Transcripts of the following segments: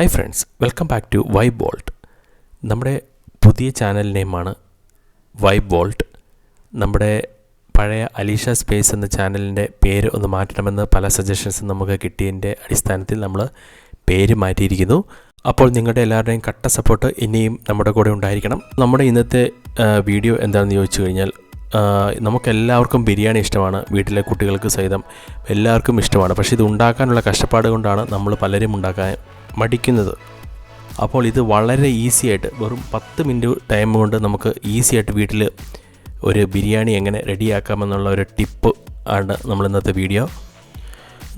Hi friends, welcome back to Vibe Vault. നമ്മുടെ പുതിയ channel നെയിമാണ് vibe Vault. നമ്മുടെ പഴയ അലീഷ സ്പേസ് എന്ന ചാനലിൻ്റെ പേര് ഒന്ന് മാറ്റണമെന്ന് പല സജഷൻസും നമുക്ക് കിട്ടിയതിൻ്റെ അടിസ്ഥാനത്തിൽ നമ്മൾ പേര് മാറ്റിയിരിക്കുന്നു. അപ്പോൾ നിങ്ങളുടെ എല്ലാവരുടെയും കട്ട സപ്പോർട്ട് ഇനിയും നമ്മുടെ കൂടെ ഉണ്ടായിരിക്കണം. നമ്മുടെ ഇന്നത്തെ വീഡിയോ എന്താണെന്ന് ചോദിച്ചു കഴിഞ്ഞാൽ, നമുക്കെല്ലാവർക്കും ബിരിയാണി ഇഷ്ടമാണ്, വീട്ടിലെ കുട്ടികൾക്ക് സഹിതം എല്ലാവർക്കും ഇഷ്ടമാണ്. പക്ഷേ ഇത് ഉണ്ടാക്കാനുള്ള കഷ്ടപ്പാട് കൊണ്ടാണ് നമ്മൾ പലരും ഉണ്ടാക്കാൻ മടിക്കുന്നത്. അപ്പോൾ ഇത് വളരെ ഈസി ആയിട്ട് വെറും 10 മിനിറ്റ് ടൈം കൊണ്ട് നമുക്ക് ഈസി ആയിട്ട് വീട്ടിൽ ഒരു ബിരിയാണി എങ്ങനെ റെഡിയാക്കാമെന്നുള്ള ഒരു ടിപ്പ് ആണ് നമ്മൾ ഇന്നത്തെ വീഡിയോ.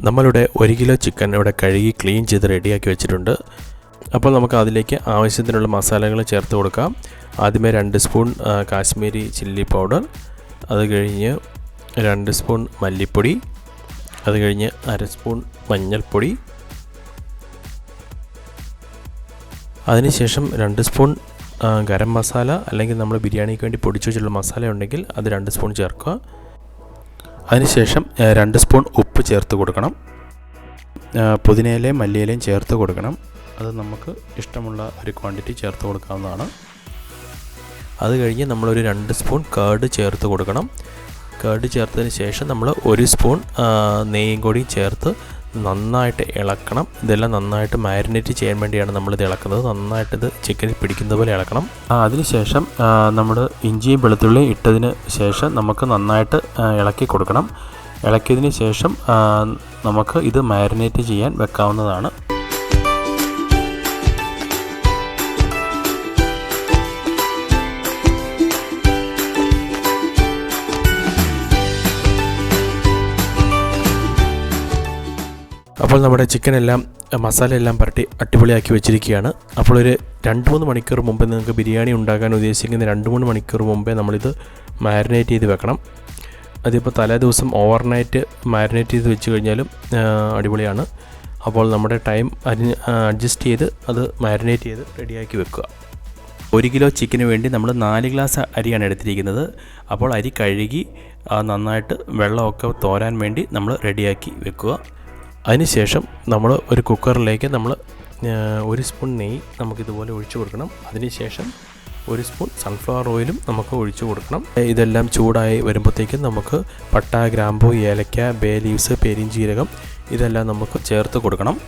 നമ്മളിവിടെ 1 കിലോ ചിക്കൻ ഇവിടെ കഴുകി ക്ലീൻ ചെയ്ത് റെഡിയാക്കി വെച്ചിട്ടുണ്ട്. അപ്പോൾ നമുക്ക് അതിലേക്ക് ആവശ്യത്തിനുള്ള മസാലകൾ ചേർത്ത് കൊടുക്കാം. ആദ്യമേ 2 സ്പൂൺ കാശ്മീരി ചില്ലി പൗഡർ, അത് കഴിഞ്ഞ് 2 സ്പൂൺ മല്ലിപ്പൊടി, അത് കഴിഞ്ഞ് 1/2 സ്പൂൺ മഞ്ഞൾപ്പൊടി, അതിനുശേഷം 2 സ്പൂൺ ഗരം മസാല, അല്ലെങ്കിൽ നമ്മൾ ബിരിയാണിക്ക് വേണ്ടി പൊടിച്ചു വെച്ചിട്ടുള്ള മസാല ഉണ്ടെങ്കിൽ അത് 2 സ്പൂൺ ചേർക്കുക. അതിനുശേഷം 2 സ്പൂൺ ഉപ്പ് ചേർത്ത് കൊടുക്കണം. പുതിനയിലയും മല്ലിയിലയും ചേർത്ത് കൊടുക്കണം. അത് നമുക്ക് ഇഷ്ടമുള്ള ഒരു ക്വാണ്ടിറ്റി ചേർത്ത് കൊടുക്കാവുന്നതാണ്. അത് കഴിഞ്ഞ് നമ്മളൊരു 2 സ്പൂൺ കേർഡ് ചേർത്ത് കൊടുക്കണം. കേർഡ് ചേർത്തതിന് ശേഷം നമ്മൾ 1 സ്പൂൺ നെയ്യും കൂടി ചേർത്ത് നന്നായിട്ട് ഇളക്കണം. ഇതെല്ലാം നന്നായിട്ട് മാരിനേറ്റ് ചെയ്യാൻ വേണ്ടിയാണ് നമ്മളിത് ഇളക്കുന്നത്. നന്നായിട്ടിത് ചിക്കനിൽ പിടിക്കുന്ന പോലെ ഇളക്കണം. അതിനുശേഷം നമ്മൾ ഇഞ്ചിയും വെളുത്തുള്ളിയും ഇട്ടതിന് ശേഷം നമുക്ക് നന്നായിട്ട് ഇളക്കി കൊടുക്കണം. ഇളക്കിയതിന് ശേഷം നമുക്ക് ഇത് മാരിനേറ്റ് ചെയ്യാൻ വെക്കാവുന്നതാണ്. അപ്പോൾ നമ്മുടെ ചിക്കനെല്ലാം മസാലയെല്ലാം പുരട്ടി അടിപൊളിയാക്കി വെച്ചിരിക്കുകയാണ്. അപ്പോൾ ഒരു 2-3 മണിക്കൂർ മുമ്പേ നിങ്ങൾക്ക് ബിരിയാണി ഉണ്ടാക്കാൻ ഉദ്ദേശിക്കുന്ന 2-3 മണിക്കൂർ മുമ്പേ നമ്മളിത് മാരിനേറ്റ് ചെയ്ത് വെക്കണം. അതിപ്പോൾ തലേ ദിവസം ഓവർനൈറ്റ് മാരിനേറ്റ് ചെയ്ത് വെച്ച് കഴിഞ്ഞാലും അടിപൊളിയാണ്. അപ്പോൾ നമ്മുടെ ടൈം അഡ്ജസ്റ്റ് ചെയ്ത് അത് മാരിനേറ്റ് ചെയ്ത് റെഡിയാക്കി വെക്കുക. 1 കിലോ ചിക്കന് വേണ്ടി നമ്മൾ 4 ഗ്ലാസ് അരിയാണ് എടുത്തിരിക്കുന്നത്. അപ്പോൾ അരി കഴുകി നന്നായിട്ട് വെള്ളമൊക്കെ തോരാൻ വേണ്ടി നമ്മൾ റെഡിയാക്കി വെക്കുക. അതിനുശേഷം നമ്മൾ ഒരു കുക്കറിലേക്ക് നമ്മൾ 1 സ്പൂൺ നെയ്യ് നമുക്കിതുപോലെ ഒഴിച്ചു കൊടുക്കണം. അതിനുശേഷം 1 സ്പൂൺ സൺഫ്ലവർ ഓയിലും നമുക്ക് ഒഴിച്ചു കൊടുക്കണം. ഇതെല്ലാം ചൂടായി വരുമ്പോഴത്തേക്കും നമുക്ക് പട്ട, ഗ്രാമ്പൂ, ഏലക്ക, ബേ ലീവ്സ്, പെരിഞ്ചീരകം ഇതെല്ലാം നമുക്ക് ചേർത്ത് കൊടുക്കണം.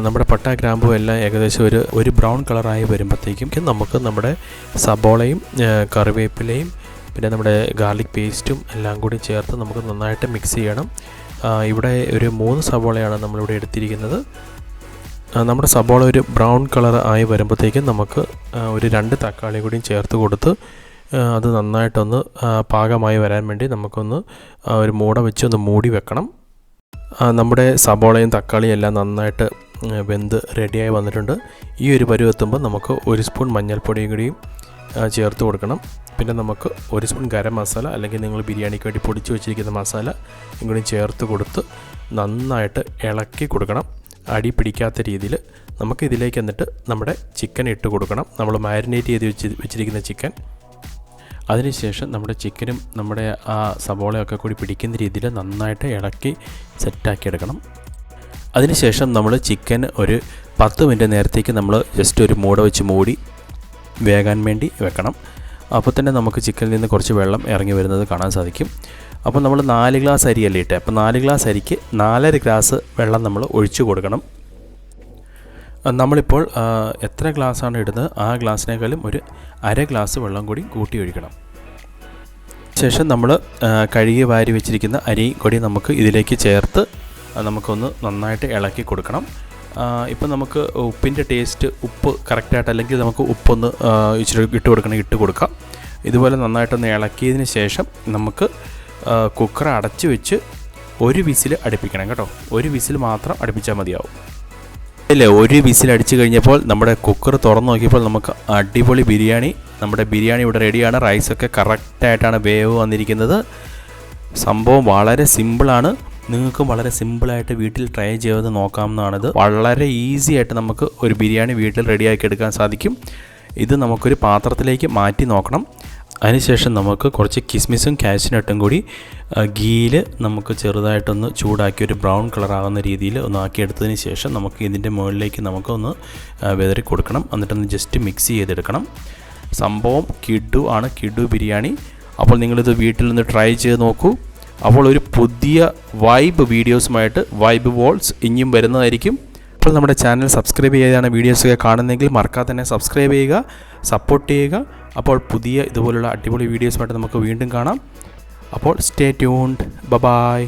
നമ്മുടെ പട്ട, ഗ്രാമ്പൂ എല്ലാം ഏകദേശം ഒരു ബ്രൗൺ കളറായി വരുമ്പോഴത്തേക്കും നമുക്ക് നമ്മുടെ സബോളയും കറിവേപ്പിലയും പിന്നെ നമ്മുടെ ഗാർലിക് പേസ്റ്റും എല്ലാം കൂടി ചേർത്ത് നമുക്ക് നന്നായിട്ട് മിക്സ് ചെയ്യണം. ഇവിടെ ഒരു 3 സബോളയാണ് നമ്മളിവിടെ എടുത്തിരിക്കുന്നത്. നമ്മുടെ സബോള ഒരു ബ്രൗൺ കളർ ആയി വരുമ്പോഴത്തേക്കും നമുക്ക് ഒരു 2 തക്കാളി കൂടിയും ചേർത്ത് കൊടുത്ത് അത് നന്നായിട്ടൊന്ന് പാകമായി വരാൻ വേണ്ടി നമുക്കൊന്ന് ഒരു മൂട വെച്ച് ഒന്ന് മൂടി വെക്കണം. നമ്മുടെ സബോളയും തക്കാളിയും എല്ലാം നന്നായിട്ട് വെന്ത് റെഡിയായി വന്നിട്ടുണ്ട്. ഈ ഒരു പരുവെത്തുമ്പോൾ നമുക്ക് 1 സ്പൂൺ മഞ്ഞൾപ്പൊടിയും കൂടിയും ചേർത്ത് കൊടുക്കണം. പിന്നെ നമുക്ക് 1 സ്പൂൺ ഗരം മസാല, അല്ലെങ്കിൽ നിങ്ങൾ ബിരിയാണിക്ക് വേണ്ടി പൊടിച്ച് വെച്ചിരിക്കുന്ന മസാല ഇങ്ങോട്ട് ചേർത്ത് കൊടുത്ത് നന്നായിട്ട് ഇളക്കി കൊടുക്കണം. അടി പിടിക്കാത്ത രീതിയിൽ നമുക്ക് ഇതിലേക്ക് എന്നിട്ട് നമ്മുടെ ചിക്കൻ ഇട്ട് കൊടുക്കണം. നമ്മൾ മാരിനേറ്റ് ചെയ്ത് വെച്ചിരിക്കുന്ന ചിക്കൻ. അതിനുശേഷം നമ്മുടെ ചിക്കനും നമ്മുടെ ആ സബോളയൊക്കെ കൂടി പിടിക്കുന്ന രീതിയിൽ നന്നായിട്ട് ഇളക്കി സെറ്റാക്കി എടുക്കണം. അതിനുശേഷം നമ്മൾ ചിക്കൻ ഒരു 10 മിനിറ്റ് നേരത്തേക്ക് നമ്മൾ ജസ്റ്റ് ഒരു മൂട വെച്ച് മൂടി വേകാൻ വേണ്ടി വെക്കണം. അപ്പോൾ തന്നെ നമുക്ക് ചിക്കനിൽ നിന്ന് കുറച്ച് വെള്ളം ഇറങ്ങി വരുന്നത് കാണാൻ സാധിക്കും. അപ്പോൾ നമ്മൾ 4 ഗ്ലാസ് അരിയല്ലേ ഇട്ടേ, അപ്പോൾ 4 ഗ്ലാസ് അരിക്ക് 4.5 ഗ്ലാസ് വെള്ളം നമ്മൾ ഒഴിച്ചു കൊടുക്കണം. നമ്മളിപ്പോൾ എത്ര ഗ്ലാസ്സാണ് ഇടുന്നത് ആ ഗ്ലാസ്സിനേക്കാളും ഒരു 1/2 ഗ്ലാസ് വെള്ളം കൂടി കൂട്ടി ഒഴിക്കണം. ശേഷം നമ്മൾ കഴുകി വാരി വെച്ചിരിക്കുന്ന അരി കൂടി നമുക്ക് ഇതിലേക്ക് ചേർത്ത് നമുക്കൊന്ന് നന്നായിട്ട് ഇളക്കി കൊടുക്കണം. ഇപ്പം നമുക്ക് ഉപ്പിൻ്റെ ടേസ്റ്റ്, ഉപ്പ് കറക്റ്റായിട്ട് അല്ലെങ്കിൽ നമുക്ക് ഉപ്പൊന്ന് ഇച്ചിരി ഇട്ട് കൊടുക്കാം. ഇതുപോലെ നന്നായിട്ടൊന്ന് ഇളക്കിയതിന് ശേഷം നമുക്ക് കുക്കർ അടച്ച് വെച്ച് 1 വിസിൽ അടുപ്പിക്കണം കേട്ടോ. 1 വിസിൽ മാത്രം അടുപ്പിച്ചാൽ മതിയാവും. അല്ലേ, 1 വിസിൽ അടിച്ചു കഴിഞ്ഞപ്പോൾ നമ്മുടെ കുക്കർ തുറന്ന് നോക്കിയപ്പോൾ നമുക്ക് അടിപൊളി നമ്മുടെ ബിരിയാണി ഇവിടെ റെഡിയാണ്. റൈസൊക്കെ കറക്റ്റായിട്ടാണ് വേവ് വന്നിരിക്കുന്നത്. സംഭവം വളരെ സിമ്പിളാണ്. നിങ്ങൾക്കും വളരെ സിമ്പിളായിട്ട് വീട്ടിൽ ട്രൈ ചെയ്ത് നോക്കാവുന്നതാണിത്. വളരെ ഈസി ആയിട്ട് നമുക്ക് ഒരു ബിരിയാണി വീട്ടിൽ റെഡിയാക്കി എടുക്കാൻ സാധിക്കും. ഇത് നമുക്കൊരു പാത്രത്തിലേക്ക് മാറ്റി നോക്കണം. അതിനുശേഷം നമുക്ക് കുറച്ച് കിസ്മിസും കാഷ്നട്ടും കൂടി ഗീയിൽ നമുക്ക് ചെറുതായിട്ടൊന്ന് ചൂടാക്കി ഒരു ബ്രൗൺ കളറാകുന്ന രീതിയിൽ ഒന്ന് ആക്കിയെടുത്തതിന് ശേഷം നമുക്ക് ഇതിൻ്റെ മുകളിലേക്ക് നമുക്കൊന്ന് വിതറി കൊടുക്കണം. എന്നിട്ടൊന്ന് ജസ്റ്റ് മിക്സ് ചെയ്തെടുക്കണം. സംഭവം കിഡു ആണ്, കിഡു ബിരിയാണി. അപ്പോൾ നിങ്ങളിത് വീട്ടിൽ നിന്ന് ട്രൈ ചെയ്ത് നോക്കൂ. അപ്പോൾ ഒരു പുതിയ വൈബ് വീഡിയോസുമായിട്ട് വൈബ് വോൾസ് ഇനിയും വരുന്നതായിരിക്കും. അപ്പോൾ നമ്മുടെ ചാനൽ സബ്സ്ക്രൈബ് ചെയ്താണ് വീഡിയോസൊക്കെ കാണുന്നതെങ്കിൽ മറക്കാതെ തന്നെ സബ്സ്ക്രൈബ് ചെയ്യുക, സപ്പോർട്ട് ചെയ്യുക. അപ്പോൾ പുതിയ ഇതുപോലുള്ള അടിപൊളി വീഡിയോസുമായിട്ട് നമുക്ക് വീണ്ടും കാണാം. അപ്പോൾ സ്റ്റേ ട്യൂൺഡ്. ബൈ.